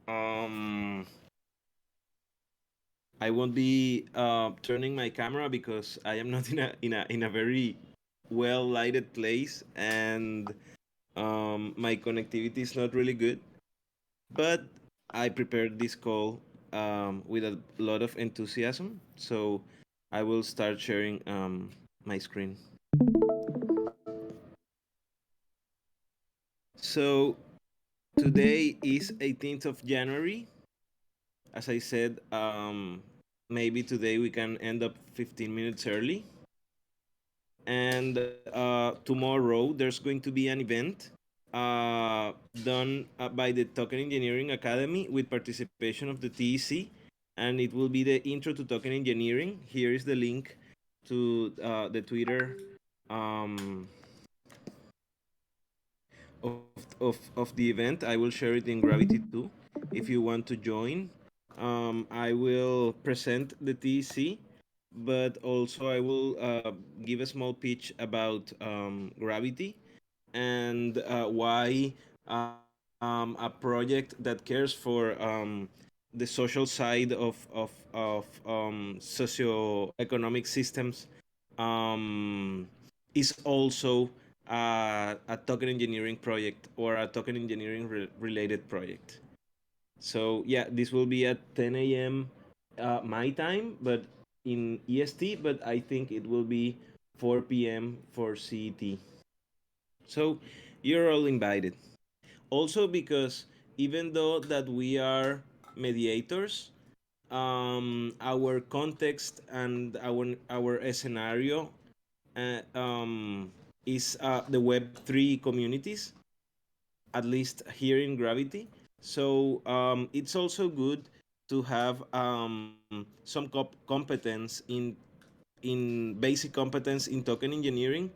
Um, I won't be turning my camera because I am not in a very well lighted place, and my connectivity is not really good. But I prepared this call with a lot of enthusiasm, so I will start sharing my screen. So today is 18th of January. As I said, maybe today we can end up 15 minutes early. And tomorrow there's going to be an event done by the Token Engineering Academy with participation of the TEC, and it will be the intro to token engineering. Here is the link to the Twitter um, of the event. I will share it in Gravity too if you want to join. I will present the TEC, but also I will give a small pitch about Gravity and why a project that cares for the social side of socio-economic systems um, is also a token engineering project or a token engineering related project. So yeah, this will be at 10 a.m. My time, but in EST. But I think it will be 4 p.m. for CET. So you're all invited. Also because even though that we are mediators, our context and our scenario is the Web3 communities, at least here in Gravity. So it's also good to have some competence in basic competence in token engineering,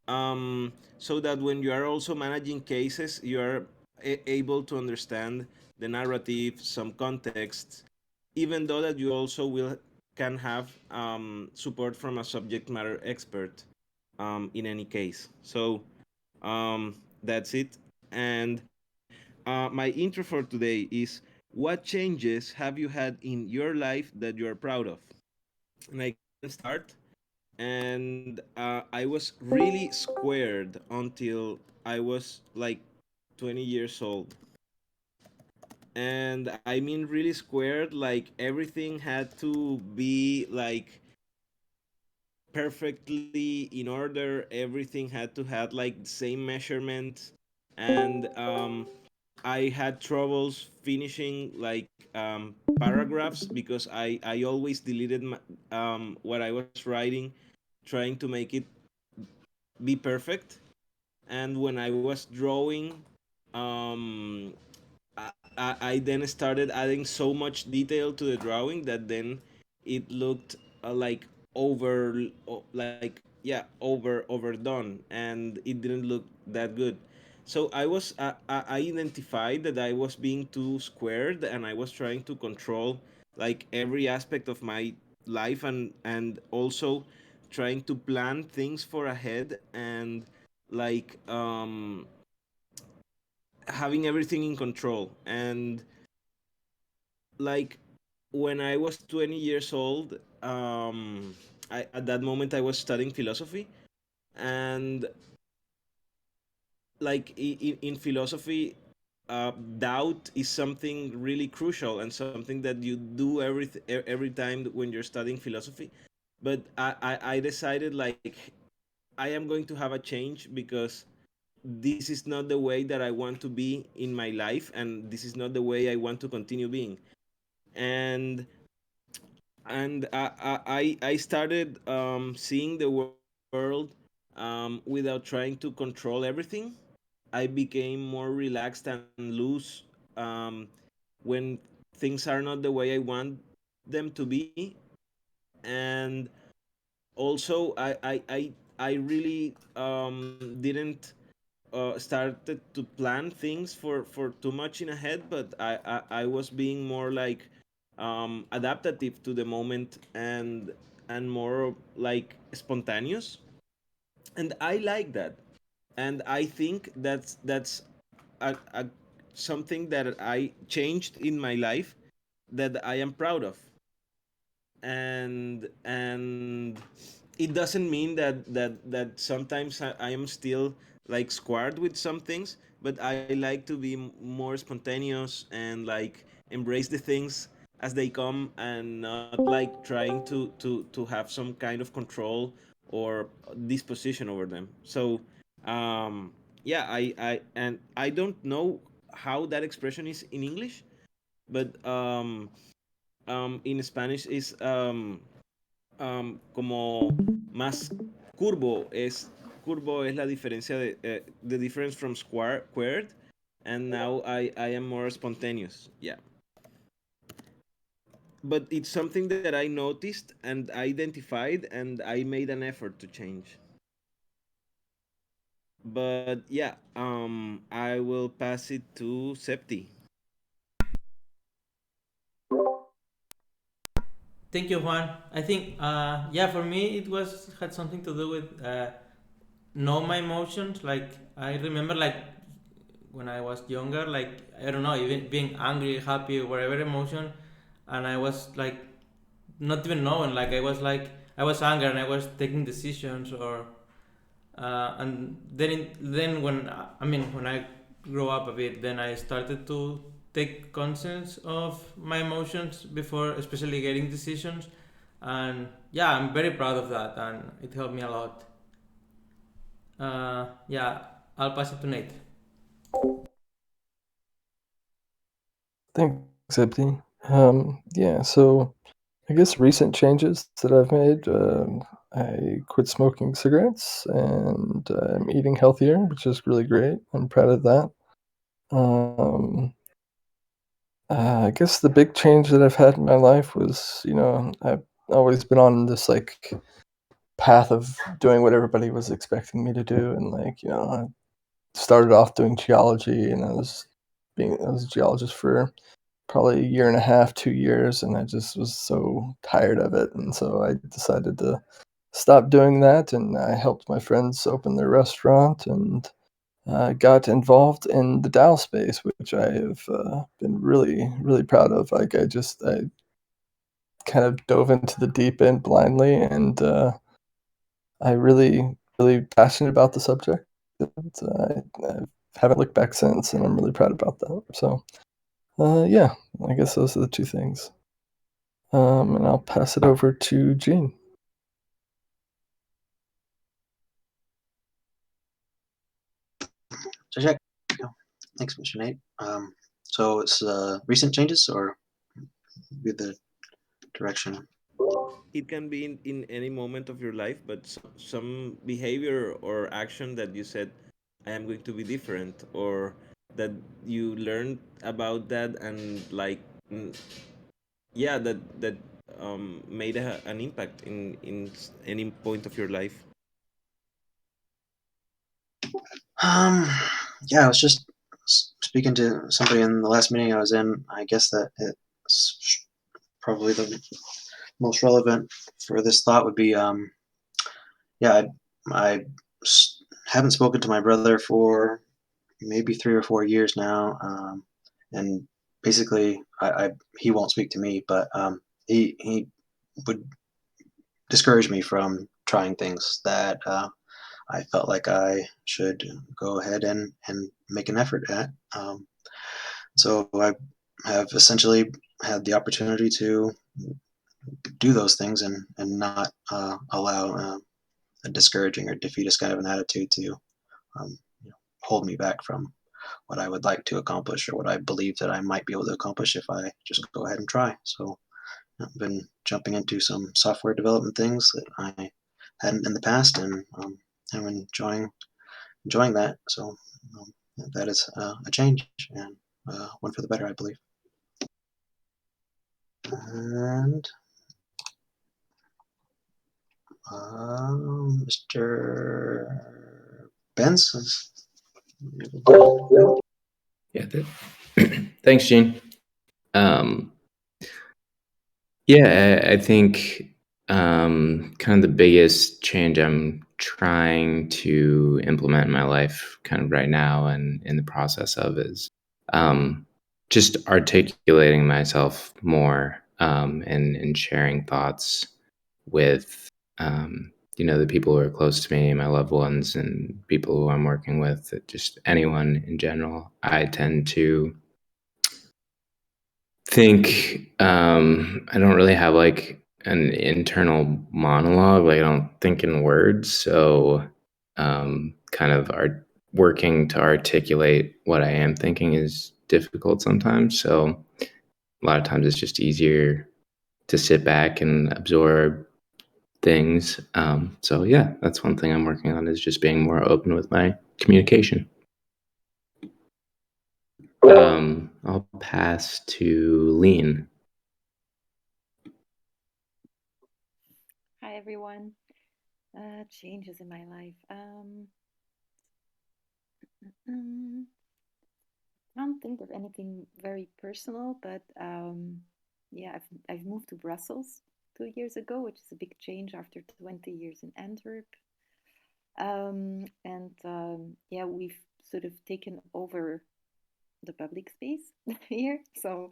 so that when you are also managing cases, you are able to understand the narrative, some context, even though that you also will can have support from a subject matter expert in any case. So that's it. And my intro for today is, what changes have you had in your life that you are proud of? And I can start. And I was really squared until I was like 20 years old. And I mean really squared, like everything had to be like perfectly in order. Everything had to have like the same measurement. And I had troubles finishing like paragraphs because I always deleted what I was writing, trying to make it be perfect. And when I was drawing, um, I then started adding so much detail to the drawing that then it looked like like yeah, overdone, and it didn't look that good. So I identified that I was being too squared, and I was trying to control like every aspect of my life, and also trying to plan things for ahead, and like having everything in control. And like when I was 20 years old, at that moment I was studying philosophy. And like in philosophy, doubt is something really crucial and something that you do every time when you're studying philosophy. But I decided like I am going to have a change because this is not the way that I want to be in my life, and this is not the way I want to continue being. And I started seeing the world without trying to control everything. I became more relaxed and loose when things are not the way I want them to be. And also I really didn't started to plan things for too much in ahead, but I was being more like adaptative to the moment, and more like spontaneous. And I like that. And I think that's a something that I changed in my life that I am proud of. And it doesn't mean that sometimes I am still like squared with some things, but I like to be more spontaneous and like embrace the things as they come, and not like trying to have some kind of control or disposition over them. So yeah, I don't know how that expression is in English, but in Spanish is como más curvo. Curvo es la diferencia de the difference from squared, and now I am more spontaneous. Yeah, but it's something that I noticed and identified, and I made an effort to change. But yeah, I will pass it to Septi. Thank you, Juan. I think, yeah, for me it was had something to do with know my emotions. Like I remember, like when I was younger, like I don't know, even being angry, happy, whatever emotion, and I was like not even knowing. Like I was angry and I was taking decisions, or and then when I mean when I grow up a bit, then I started to take conscience of my emotions before, especially getting decisions, and yeah, I'm very proud of that, and it helped me a lot. Yeah, I'll pass it to Nate. Thanks, Ebony. Yeah, so I guess recent changes that I've made, I quit smoking cigarettes and I'm eating healthier, which is really great. I'm proud of that. Um, I guess the big change that I've had in my life was, I've always been on this like path of doing what everybody was expecting me to do, and like, I started off doing geology, and I was a geologist for probably a year and a half, 2 years, and I just was so tired of it, and so I decided to stop doing that, and I helped my friends open their restaurant, and got involved in the DAO space, which I have been really, really proud of. Like I kind of dove into the deep end blindly, and I really, really passionate about the subject. And, I haven't looked back since, and I'm really proud about that. So, yeah, I guess those are the two things. And I'll pass it over to Gene. So check. Thanks, Mr. Nate. So it's recent changes or with the direction? It can be in any moment of your life, but some behavior or action that you said, I am going to be different, or that you learned about that, and like yeah, that made an impact in any point of your life. Um, yeah, I was just speaking to somebody in the last meeting I was in. I guess that it's probably the most relevant for this thought would be yeah, I haven't spoken to my brother for maybe 3 or 4 years now, and basically, he won't speak to me, but he would discourage me from trying things that I felt like I should go ahead and make an effort at. So I have essentially had the opportunity to do those things and not allow a discouraging or defeatist kind of an attitude to hold me back from what I would like to accomplish or what I believe that I might be able to accomplish if I just go ahead and try. So I've been jumping into some software development things that I hadn't in the past, and I'm enjoying that. So um, that is a change and one for the better, I believe. And Mr. Benson. Yeah. Thanks, Gene. Um, yeah, I think kind of the biggest change I'm trying to implement in my life kind of right now and in the process of is just articulating myself more, and sharing thoughts with, the people who are close to me, my loved ones, and people who I'm working with, just anyone in general. I tend to think, I don't really have like an internal monologue. Like I don't think in words. So kind of working to articulate what I am thinking is difficult sometimes. So a lot of times it's just easier to sit back and absorb things. So yeah, that's one thing I'm working on, is just being more open with my communication. I'll pass to Lean. Hi everyone. Changes in my life. I don't think of anything very personal, but yeah, I've moved to Brussels 2 years ago, which is a big change after 20 years in Antwerp. Yeah, we've sort of taken over the public space here. So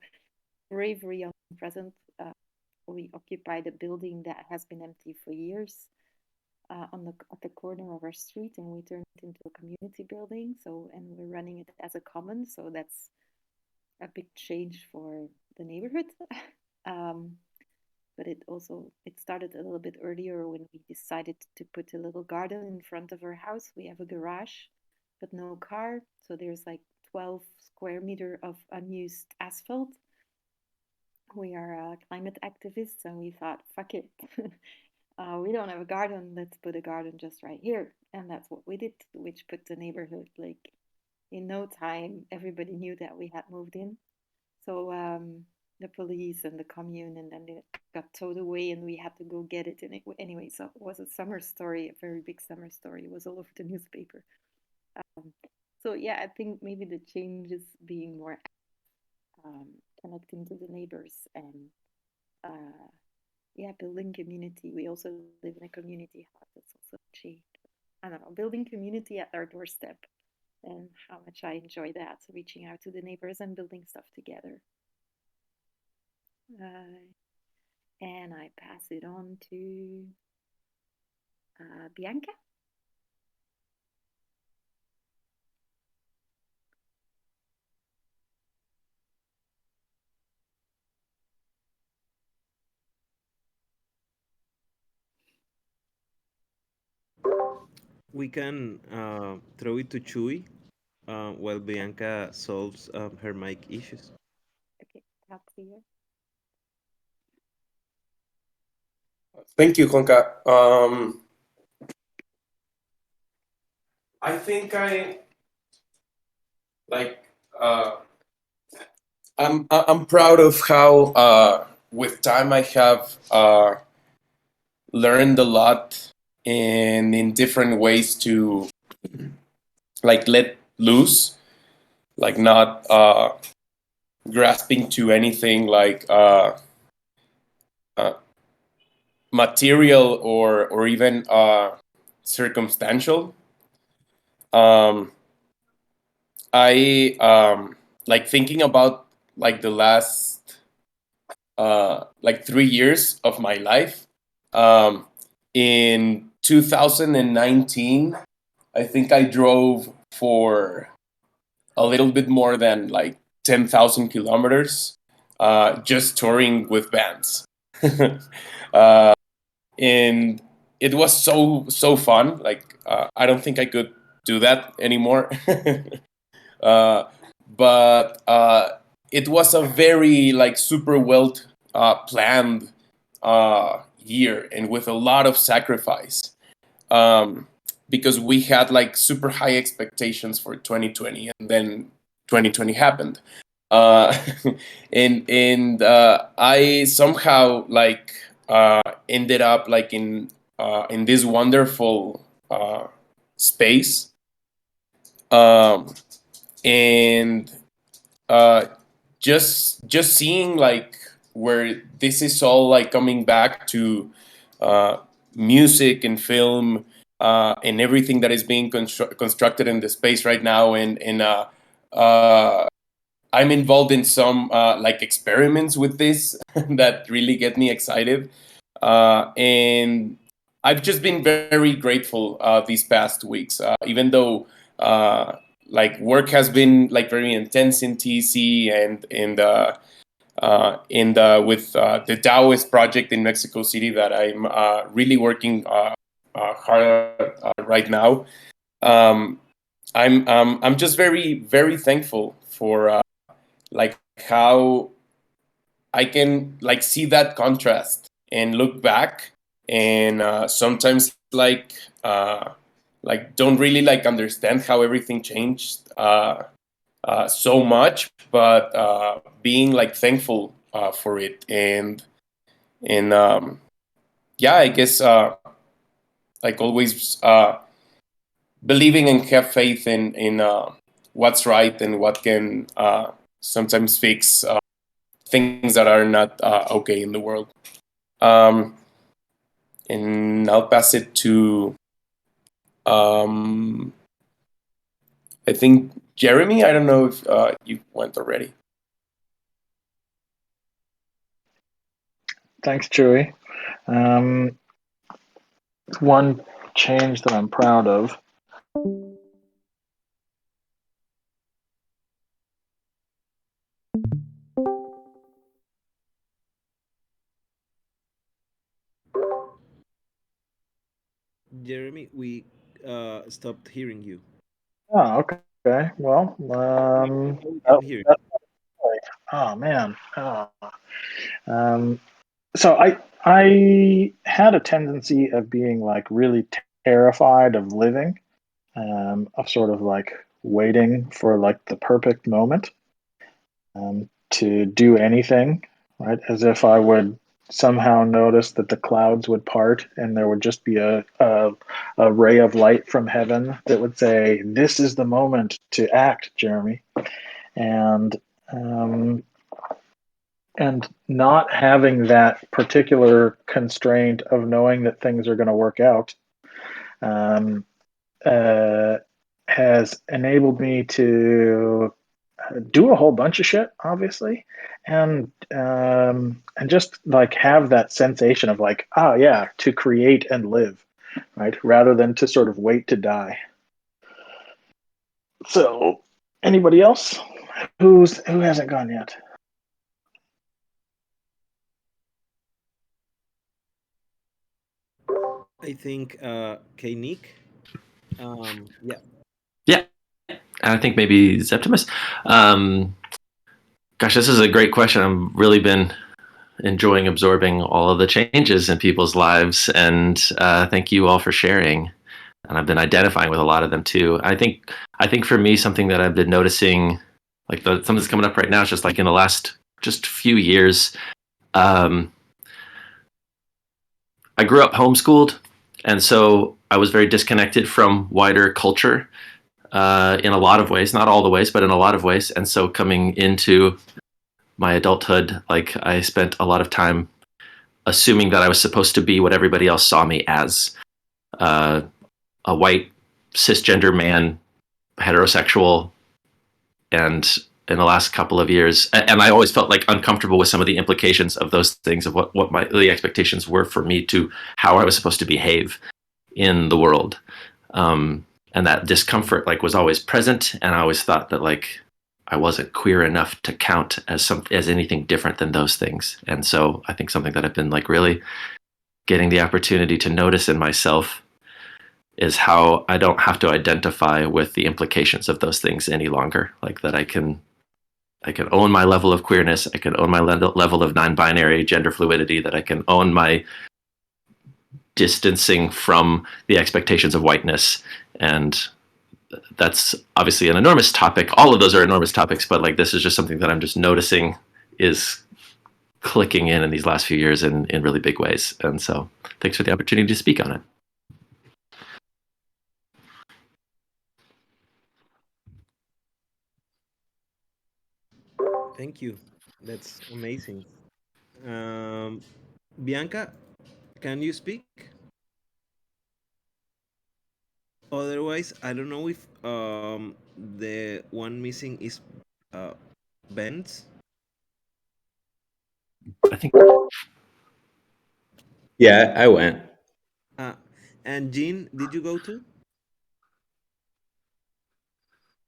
very present. We occupy the building that has been empty for years. At the corner of our street, and we turned it into a community building. And we're running it as a common, so that's a big change for the neighborhood. But it started a little bit earlier when we decided to put a little garden in front of our house. We have a garage, but no car, so there's like 12 square meter of unused asphalt. We are climate activists, and we thought, fuck it. We don't have a garden, let's put a garden just right here. And that's what we did, which put the neighborhood, like, in no time, everybody knew that we had moved in. So the police and the commune, and then it got towed away, and we had to go get it. And anyway, so it was a summer story, a very big summer story. It was all over the newspaper. So yeah, I think maybe the change is being more connecting to the neighbors, and yeah, building community. We also live in a community house. That's also changed. I don't know, building community at our doorstep, and how much I enjoy that, reaching out to the neighbors and building stuff together. And I pass it on to Bianca. We can throw it to Chewy while Bianca solves her mic issues. Okay, talk to you. Thank you, Juanca. I think I'm proud of how with time I have learned a lot in different ways to let loose, not grasping to anything material or even circumstantial. I thinking about the last 3 years of my life. In 2019, I think I drove for a little bit more than 10,000 kilometers, just touring with bands. And it was so fun. I don't think I could do that anymore. But it was a very super well planned year, and with a lot of sacrifice, because we had super high expectations for 2020, and then 2020 happened. And I somehow ended up in this wonderful space, and just seeing where this is all coming back to music and film, and everything that is being constructed in the space right now, and I'm involved in some like experiments with this that really get me excited, and I've just been very grateful these past weeks, even though like work has been like very intense in TC and with the Daoist project in Mexico City that I'm really working hard right now. Um, I'm just very thankful for like how I can like see that contrast and look back and sometimes like don't really like understand how everything changed so much, but being like thankful for it and yeah, I guess like always believing and have faith in what's right and what can sometimes fix things that are not okay in the world. Um, and I'll pass it to um, I think Jeremy. I don't know if you went already. Thanks, Chewy. One change that I'm proud of. Jeremy, we stopped hearing you. Oh, okay. Well, We that, can hear that's right. Oh man. Oh. Um, so I had a tendency of being like really terrified of living, of sort of like waiting for like the perfect moment, to do anything, right? As if I would somehow notice that the clouds would part and there would just be a ray of light from heaven that would say, "This is the moment to act, Jeremy." And um, and not having that particular constraint of knowing that things are going to work out, um, uh, has enabled me to do a whole bunch of shit, obviously, and just like have that sensation of like, oh yeah, to create and live, right, rather than to sort of wait to die. So, anybody else who hasn't gone yet? I think K Nick. Yeah. Yeah, and I think maybe Septimus. Gosh, this is a great question. I've really been enjoying absorbing all of the changes in people's lives, and thank you all for sharing. And I've been identifying with a lot of them too. I think for me, something that I've been noticing, like something that's coming up right now, is just like in the last just few years. Um, I grew up homeschooled, and so I was very disconnected from wider culture in a lot of ways, not all the ways, but in a lot of ways. And so coming into my adulthood, like I spent a lot of time assuming that I was supposed to be what everybody else saw me as, uh, a white cisgender man, heterosexual, and in the last couple of years, and I always felt like uncomfortable with some of the implications of those things, of what the expectations were for me to how I was supposed to behave in the world, and that discomfort like was always present, and I always thought that like I wasn't queer enough to count as anything different than those things. And so I think something that I've been like really getting the opportunity to notice in myself is how I don't have to identify with the implications of those things any longer. Like that I can own my level of queerness, I can own my level of non-binary gender fluidity, that I can own my distancing from the expectations of whiteness. And that's obviously an enormous topic. All of those are enormous topics, but like this is just something that I'm just noticing is clicking in these last few years in really big ways. And so thanks for the opportunity to speak on it. Thank you. That's amazing. Um, Bianca, can you speak? Otherwise, I don't know if the one missing is uh, Benz? I think Yeah, I went. Uh, and Jean, did you go to?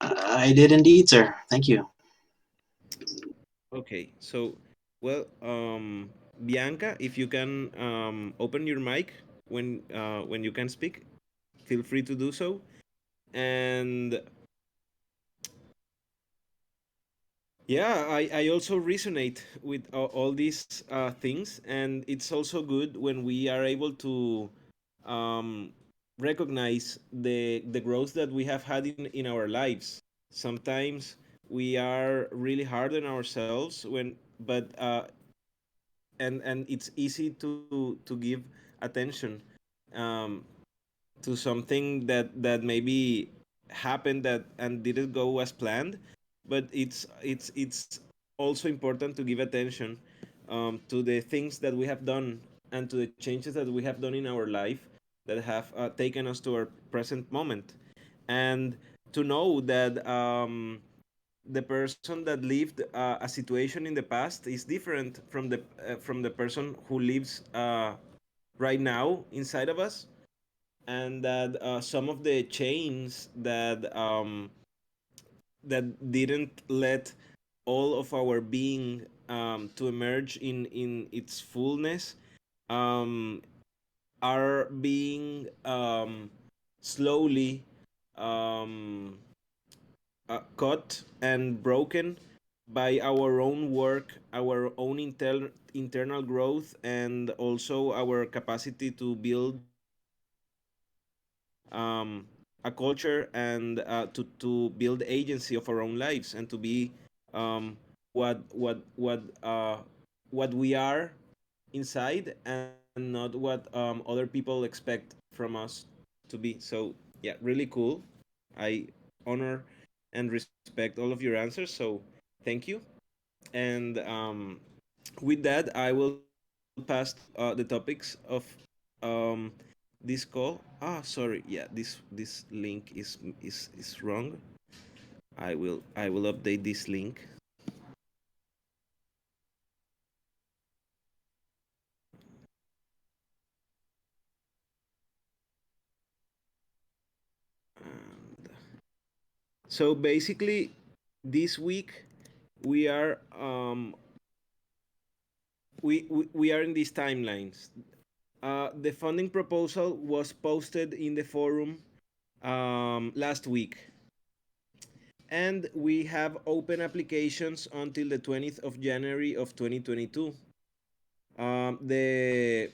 I did indeed, sir. Thank you. Okay, so well, Bianca, if you can open your mic when you can speak, feel free to do so. And yeah, I also resonate with all these things, and it's also good when we are able to um, recognize the growth that we have had in our lives. Sometimes we are really hard on ourselves but and it's easy to give attention um, to something that maybe happened that and didn't go as planned, but it's also important to give attention to the things that we have done and to the changes that we have done in our life that have taken us to our present moment, and to know that the person that lived a situation in the past is different from the person who lives right now inside of us, and that some of the chains that didn't let all of our being to emerge in its fullness um, are being slowly um, cut and broken by our own work, our own internal growth, and also our capacity to build a culture and to build agency of our own lives and to be um, what what what uh, what we are inside and not what other people expect from us to be. So yeah, really cool. I honor and respect all of your answers. So thank you. And with that, I will pass to the topics of um, this call. Ah, sorry. Yeah, this link is wrong. I will update this link. And so basically, this week we are we are in these timelines. The funding proposal was posted in the forum last week, and we have open applications until the 20th of January of 2022. The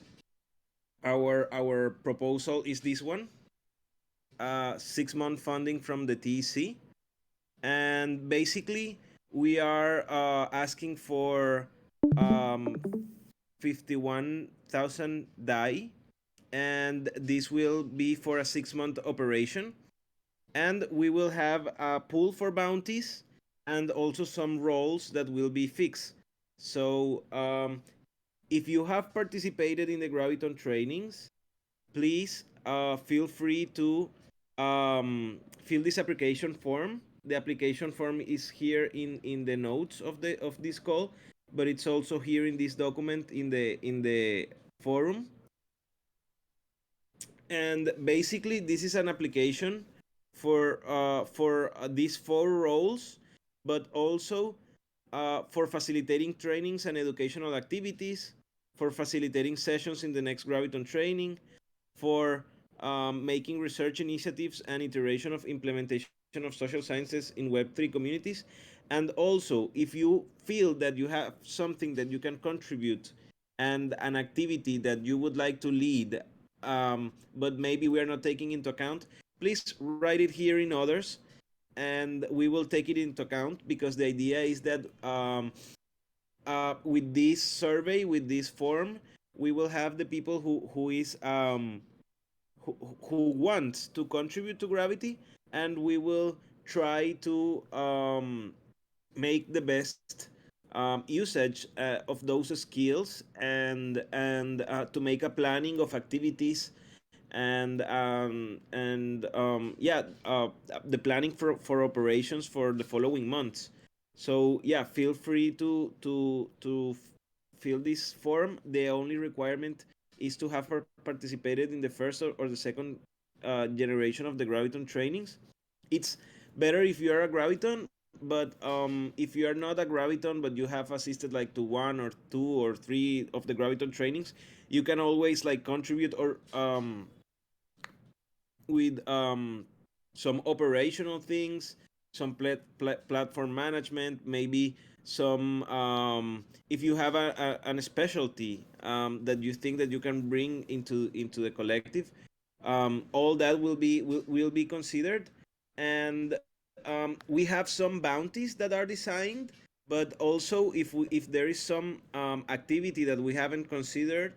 our proposal is this one: 6-month funding from the TC, and basically we are asking for 51,000 DAI, and this will be for a 6-month operation, and we will have a pool for bounties and also some roles that will be fixed. So if you have participated in the Graviton trainings, please feel free to fill this application form. The application form is here in the notes of this call, but it's also here in this document in the forum. And basically, this is an application for these 4 roles, but also for facilitating trainings and educational activities, for facilitating sessions in the next Graviton training, for making research initiatives and iteration of implementation of social sciences in Web3 communities. And also, if you feel that you have something that you can contribute and an activity that you would like to lead, but maybe we are not taking into account, please write it here in others, and we will take it into account, because the idea is that with this survey, with this form, we will have the people who want to contribute to Gravity, and we will try to make the best usage of those skills, and to make a planning of activities, and yeah, the planning for operations for the following months. So yeah, feel free to fill this form. The only requirement is to have participated in the first or the second generation of the Graviton trainings. It's better if you are a Graviton, but if you are not a Graviton but you have assisted like to one or two or three of the Graviton trainings, you can always like contribute or with some operational things, some platform management, maybe some if you have a specialty that you think that you can bring into the collective, all that will be considered. And we have some bounties that are designed, but also if there is some activity that we haven't considered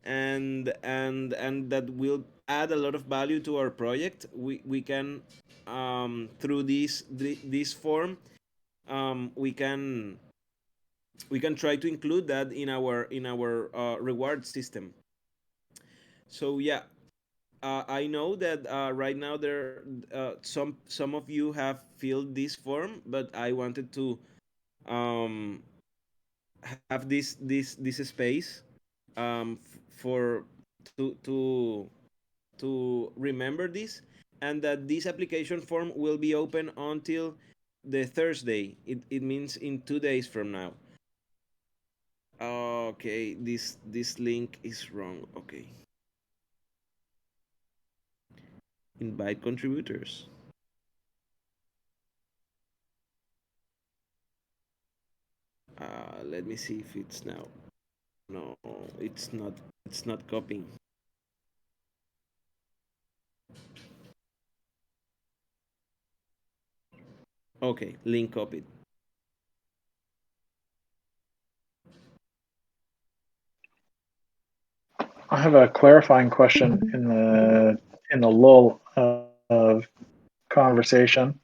and that will add a lot of value to our project, we can through this form, we can try to include that in our reward system. So yeah, I know that right now there some of you have filled this form, but I wanted to um, have this space for to remember this, and that this application form will be open until the Thursday. It means in 2 days from now. Okay, this link is wrong. Okay, invite contributors. Let me see if it's now. No, it's not. It's not copying. Okay, link copied. I have a clarifying question in the lull of conversation.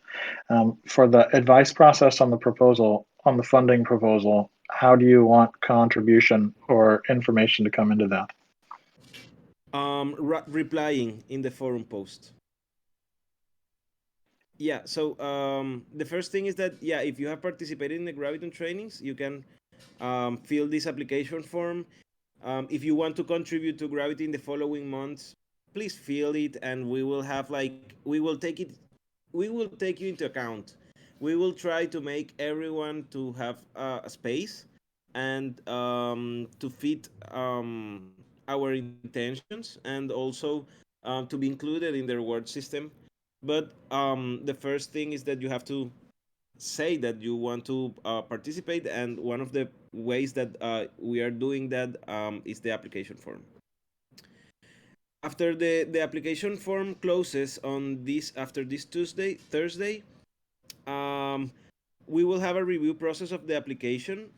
For the advice process on the proposal, on the funding proposal, how do you want contribution or information to come into that? Replying in the forum post. Yeah, so the first thing is that yeah, if you have participated in the Graviton trainings, you can fill this application form. If you want to contribute to Gravity in the following months, please fill it, and we will have like we will take you into account. We will try to make everyone to have a space and to fit our intentions, and also to be included in the reward system. But the first thing is that you have to say that you want to participate, and one of the ways that we are doing that is the application form. After the application form closes on this after this Thursday, um, we will have a review process of the application,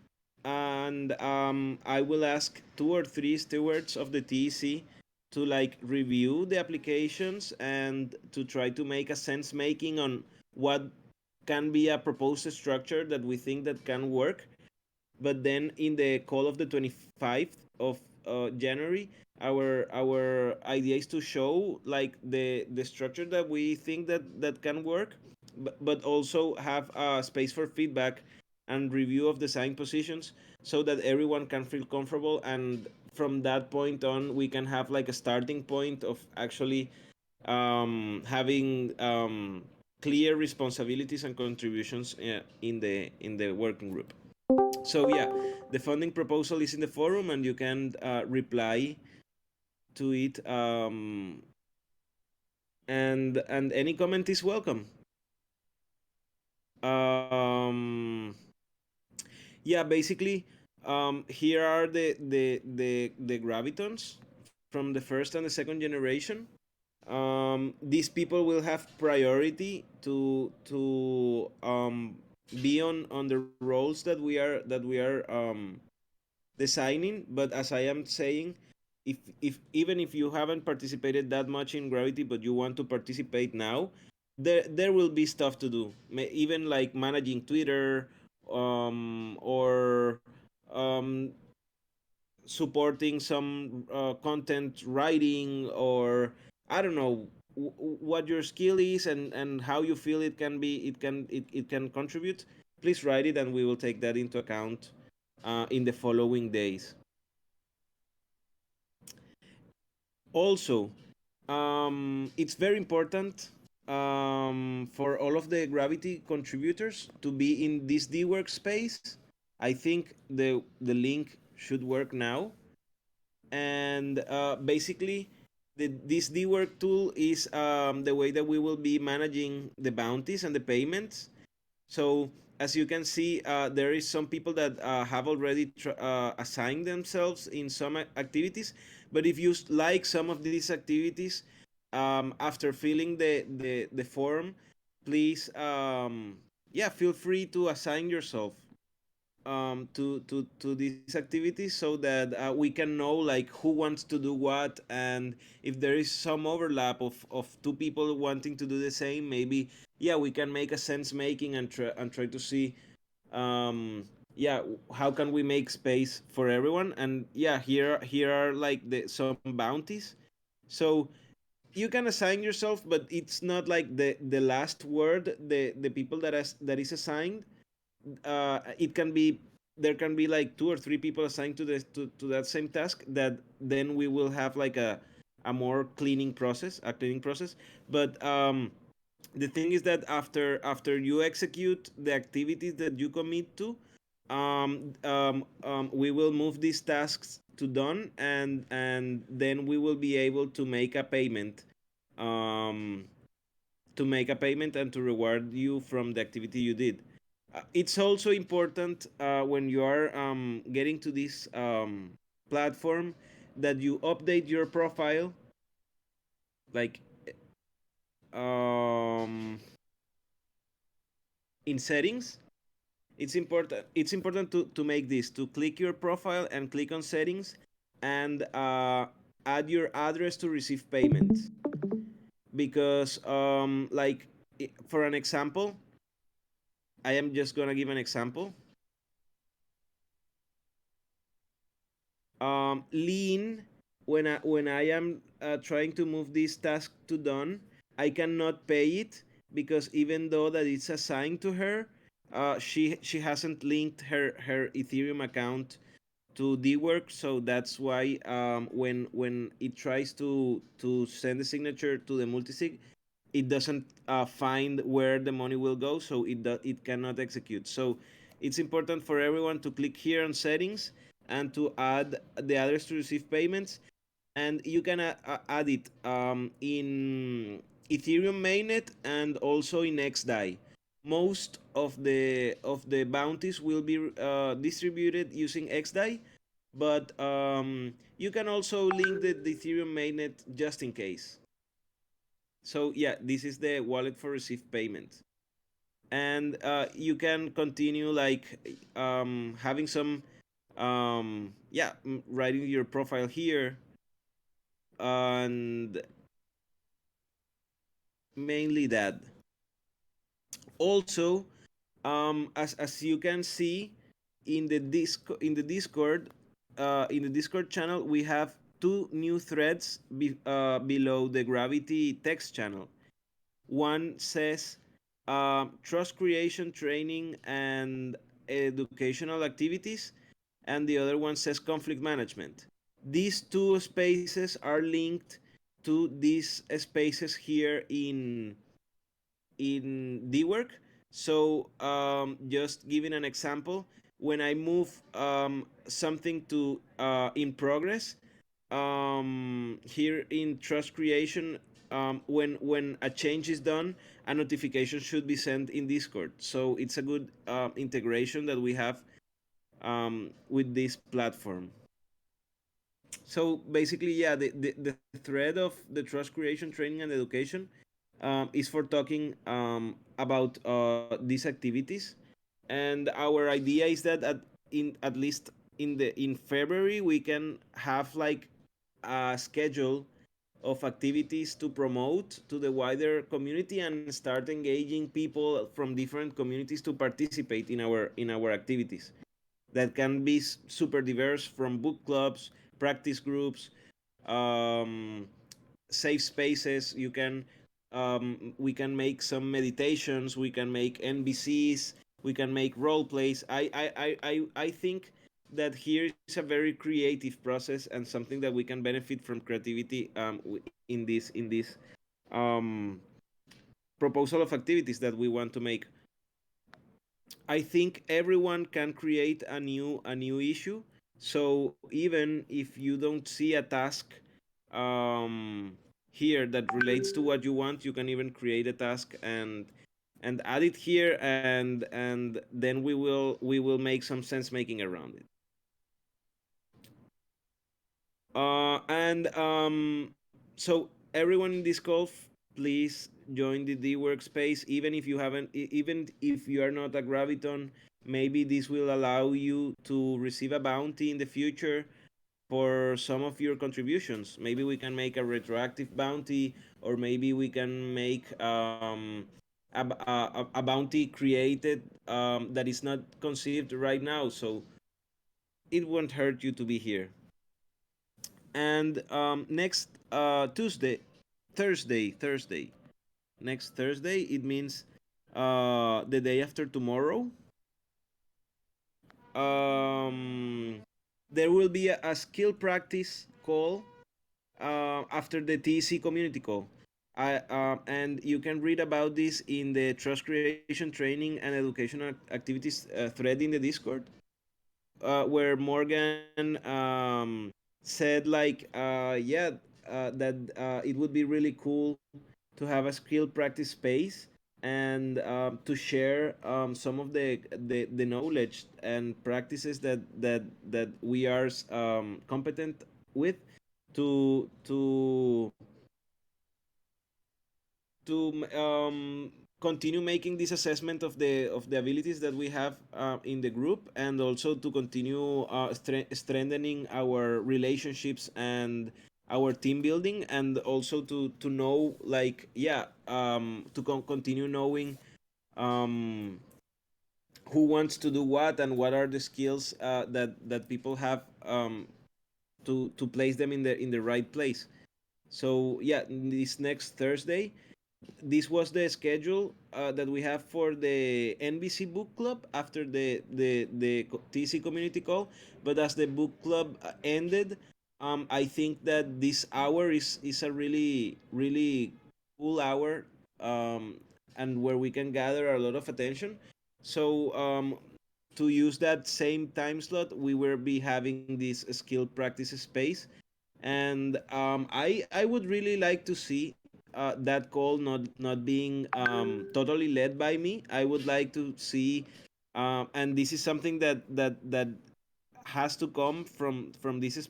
and I will ask 2 or 3 stewards of the TEC to like review the applications and to try to make a sense making on what can be a proposed structure that we think that can work. But then in the call of the 25th of January, our idea is to show like the structure that we think that can work, but also have a space for feedback and review of design positions so that everyone can feel comfortable, and from that point on we can have like a starting point of actually having clear responsibilities and contributions in the working group. So yeah, the funding proposal is in the forum, and you can reply to it. And any comment is welcome. Um, yeah, basically, here are the Gravitons from the first and the second generation. These people will have priority to be on the roles that we are designing. But as I am saying, if even if you haven't participated that much in Gravity but you want to participate now, there will be stuff to do, even like managing Twitter, or um, supporting some content writing, or I don't know what your skill is and how you feel it can contribute. please write it, and we will take that into account in the following days. Also, it's very important for all of the Gravity contributors to be in this D workspace. I think the link should work now, and basically, this D work tool is the way that we will be managing the bounties and the payments. So as you can see, there is some people that have already assigned themselves in some activities. But if you like some of these activities, after filling the form, please, yeah, feel free to assign yourself to these activities, so that we can know like who wants to do what, and if there is some overlap of two people wanting to do the same, maybe, yeah, we can make a sense making and try to see, yeah, how can we make space for everyone. And yeah, here are like some bounties. So you can assign yourself, but it's not like the last word, the people that is assigned. It can be, there can be like two or three people assigned to that same task, that then we will have like a more cleaning process. But the thing is that after you execute the activities that you commit to, we will move these tasks to done, and then we will be able to make a payment, um, and to reward you from the activity you did. It's also important when you are getting to this platform, that you update your profile, like, um, in settings. It's important to make this, to click your profile and click on settings, and add your address to receive payments. Because like, for an example, I am just gonna give an example. Lean, when I am trying to move this task to done, I cannot pay it, because even though that it's assigned to her, she hasn't linked her Ethereum account to dwork. So that's why, when it tries to send the signature to the multisig, it doesn't find where the money will go, so it cannot execute. So it's important for everyone to click here on settings, and to add the address to receive payments. And you can add it in Ethereum mainnet, and also in XDAI. Most of the bounties will be distributed using XDAI, but you can also link the Ethereum mainnet just in case. So yeah, this is the wallet for received payment, and you can continue like having some, yeah, writing your profile here, and mainly that. Also, as you can see in the Discord channel, we have two new threads below the Gravity text channel. One says trust creation training and educational activities, and the other one says conflict management. These two spaces are linked to these spaces here in dwork. So just giving an example, when I move something to in progress, here in trust creation, when a change is done, a notification should be sent in Discord. So it's a good integration that we have with this platform. So basically, yeah, the thread of the trust creation training and education is for talking about these activities. And our idea is that at least in February, we can have like a schedule of activities to promote to the wider community, and start engaging people from different communities to participate in our activities, that can be super diverse, from book clubs, practice groups, um, safe spaces. We can make some meditations, we can make NBCs, we can make role plays. I think that here is a very creative process and something that we can benefit from creativity in this um, proposal of activities that we want to make. I think everyone can create a new issue. So even if you don't see a task um, here that relates to what you want, you can even create a task and add it here, and then we will make some sense making around it. And so everyone in this call, please join the D workspace. Even if you haven't, even if you are not a Graviton, maybe this will allow you to receive a bounty in the future for some of your contributions. Maybe we can make a retroactive bounty, or maybe we can make a bounty created that is not conceived right now. So it won't hurt you to be here. And next Thursday, next Thursday, it means the day after tomorrow. Um, there will be a skill practice call after the TC community call. And you can read about this in the trust creation training and educational activities thread in the Discord, where Morgan said like that it would be really cool to have a skill practice space and to share some of the knowledge and practices that we are competent with to continue making this assessment of the abilities that we have in the group, and also to continue strengthening our relationships and our team building, and also to know like to continue knowing um, who wants to do what and what are the skills that people have, to place them in the right place. So yeah, this next Thursday, this was the schedule that we have for the NBC book club after the TC community call. But as the book club ended, I think that this hour is a really cool hour, and where we can gather a lot of attention. So to use that same time slot, we will be having this skill practice space. And I would really like to see that call not being totally led by me. I would like to see, and this is something that has to come from this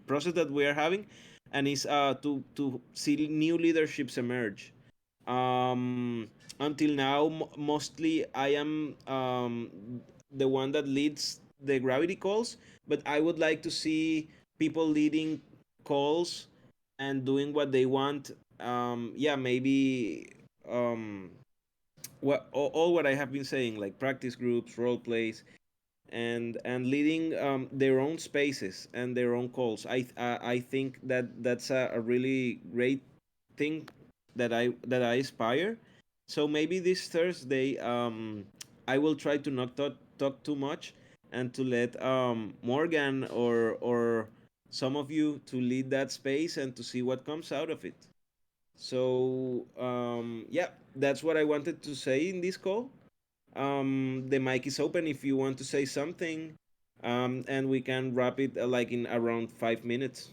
process that we are having, and is to see new leaderships emerge. Until now, mostly I am the one that leads the gravity calls, but I would like to see people leading calls and doing what they want. Maybe all what I have been saying, like practice groups, role plays, and leading their own spaces and their own calls. I think that's a really great thing that I aspire. So maybe this Thursday, I will try to not talk too much, and to let Morgan or some of you to lead that space and to see what comes out of it. So yeah, that's what I wanted to say in this call. The mic is open if you want to say something, and we can wrap it like in around 5 minutes.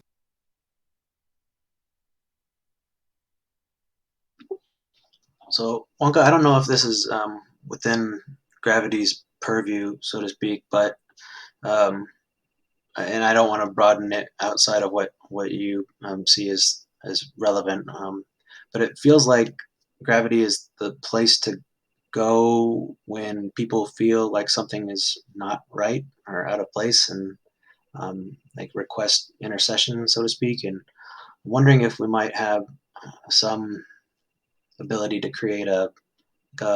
So, Wonka, I don't know if this is within gravity's purview, so to speak, but um, and I don't want to broaden it outside of what you see as relevant. But it feels like gravity is the place to go when people feel like something is not right or out of place, and like request intercession, so to speak. And I'm wondering if we might have some ability to create a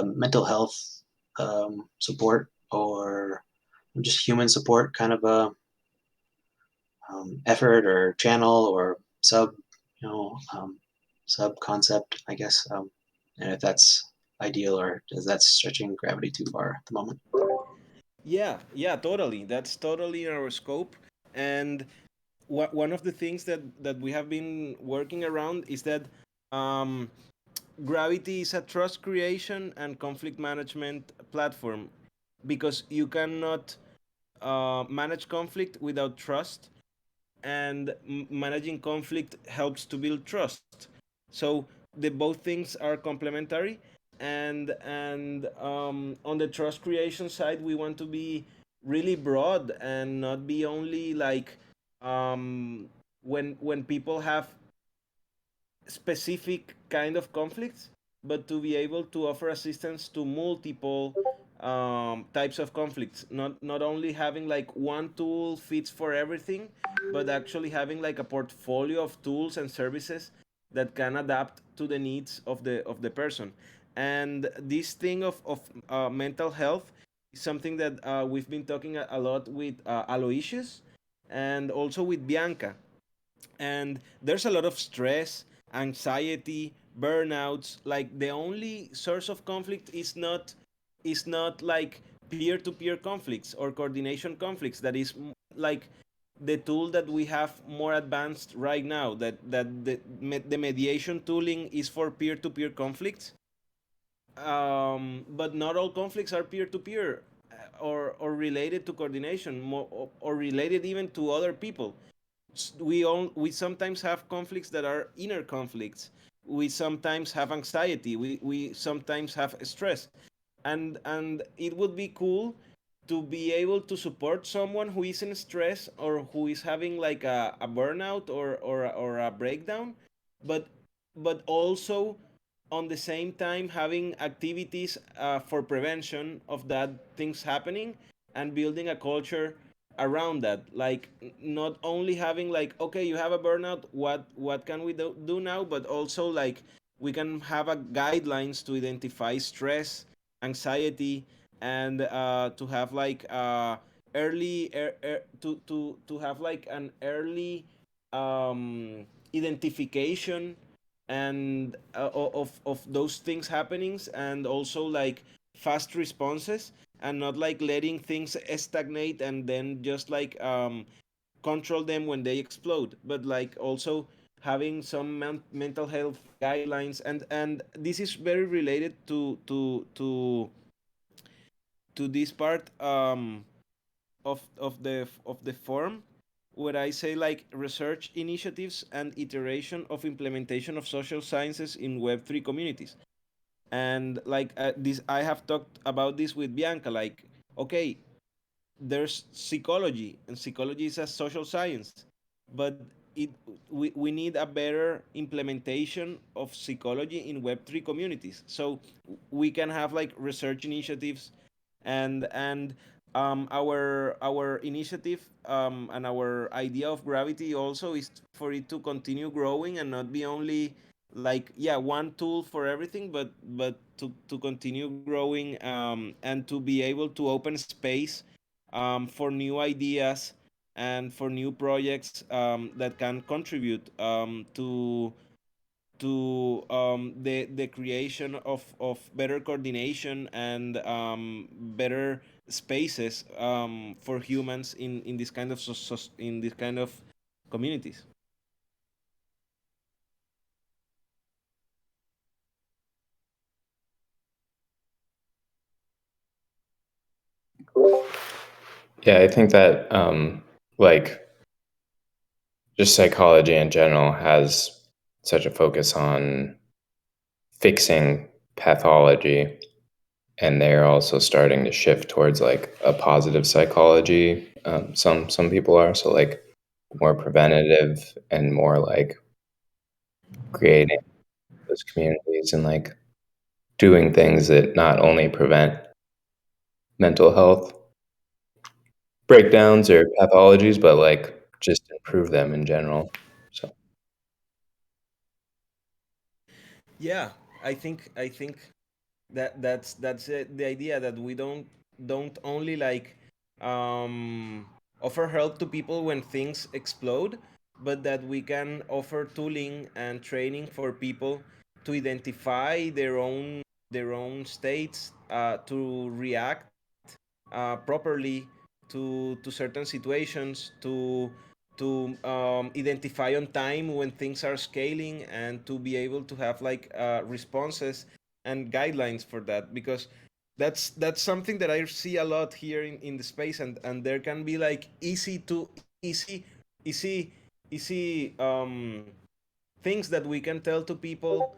mental health support, or just human support kind of a effort or channel or sub, sub concept, I guess. And if that's ideal, or is that stretching gravity too far at the moment? Yeah, totally. That's totally in our scope. And one of the things that we have been working around is that um, Gravity is a trust creation and conflict management platform because you cannot manage conflict without trust, and managing conflict helps to build trust. So the both things are complementary, and on the trust creation side, we want to be really broad and not be only like when people have specific kind of conflicts, but to be able to offer assistance to multiple types of conflicts. Not only having like one tool fits for everything, but actually having like a portfolio of tools and services that can adapt to the needs of the person. And this thing of mental health is something that we've been talking a lot with Aloysius and also with Bianca. And there's a lot of stress, anxiety, burnouts. Like the only source of conflict is not like peer-to-peer conflicts or coordination conflicts. That is like the tool that we have more advanced right now, that the mediation tooling is for peer-to-peer conflicts. But not all conflicts are peer-to-peer, or related to coordination, or related even to other people. We sometimes have conflicts that are inner conflicts. We sometimes have anxiety. We sometimes have stress, and it would be cool to be able to support someone who is in stress or who is having like a burnout or a breakdown, but also on the same time having activities for prevention of that things happening, and building a culture around that, like not only having like, okay, you have a burnout, what can we do now, but also like we can have a guidelines to identify stress, anxiety, and to have like to have like an early identification and of those things happenings, and also like fast responses, and not like letting things stagnate and then just like control them when they explode, but like also having some mental health guidelines. And this is very related to this part of the form, where I say like research initiatives and iteration of implementation of social sciences in Web3 communities. And like this, I have talked about this with Bianca. Like, okay, there's psychology, and psychology is a social science, but we need a better implementation of psychology in Web3 communities, so we can have like research initiatives. And our initiative, and our idea of gravity also is for it to continue growing and not be only like, yeah, one tool for everything, but to continue growing, and to be able to open space for new ideas and for new projects that can contribute to the creation of better coordination and better spaces for humans in this kind of in this kind of communities. Yeah, I think that like just psychology in general has such a focus on fixing pathology, and they're also starting to shift towards like a positive psychology. Some people are so like more preventative and more like creating those communities and like doing things that not only prevent mental health breakdowns or pathologies, but like just improve them in general. So Yeah, I think that's it, the idea that we don't only like offer help to people when things explode, but that we can offer tooling and training for people to identify their own their own states to react properly to certain situations, to identify on time when things are scaling, and to be able to have like responses and guidelines for that, because that's something that I see a lot here in the space, and there can be like easy things that we can tell to people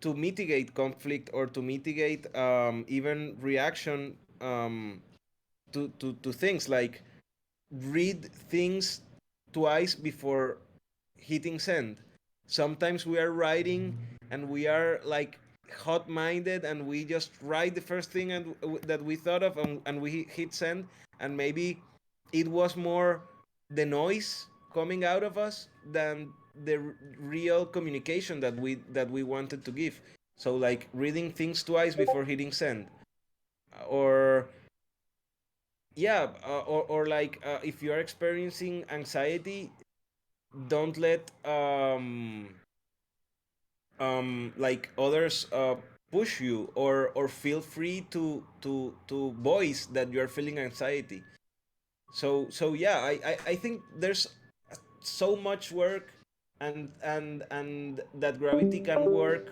to mitigate conflict, or to mitigate even reaction to things, like read things twice before hitting send. Sometimes we are writing and we are like hot minded, and we just write the first thing that we thought of, and we hit send, and maybe it was more the noise coming out of us than the real communication that we wanted to give. So like reading things twice before hitting send, or yeah, or like if you are experiencing anxiety, don't let like others push you, or feel free to voice that you are feeling anxiety. So yeah, I think there's so much work, and that Gravity can work,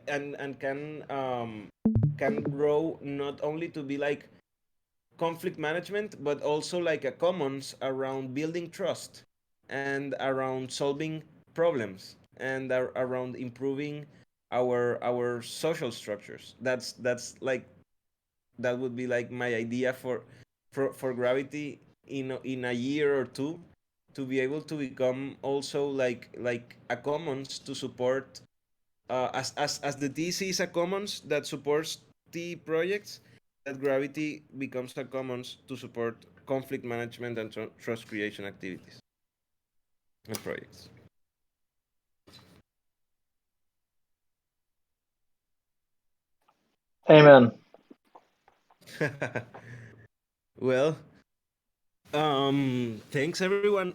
and can grow, not only to be like conflict management, but also like a commons around building trust, and around solving problems, and around improving our social structures. That's like, that would be like my idea for Gravity in a year or two, to be able to become also like a commons to support, as the DC is a commons that supports T projects, that Gravity becomes a commons to support conflict management and trust creation activities and projects. Amen. Well, thanks everyone.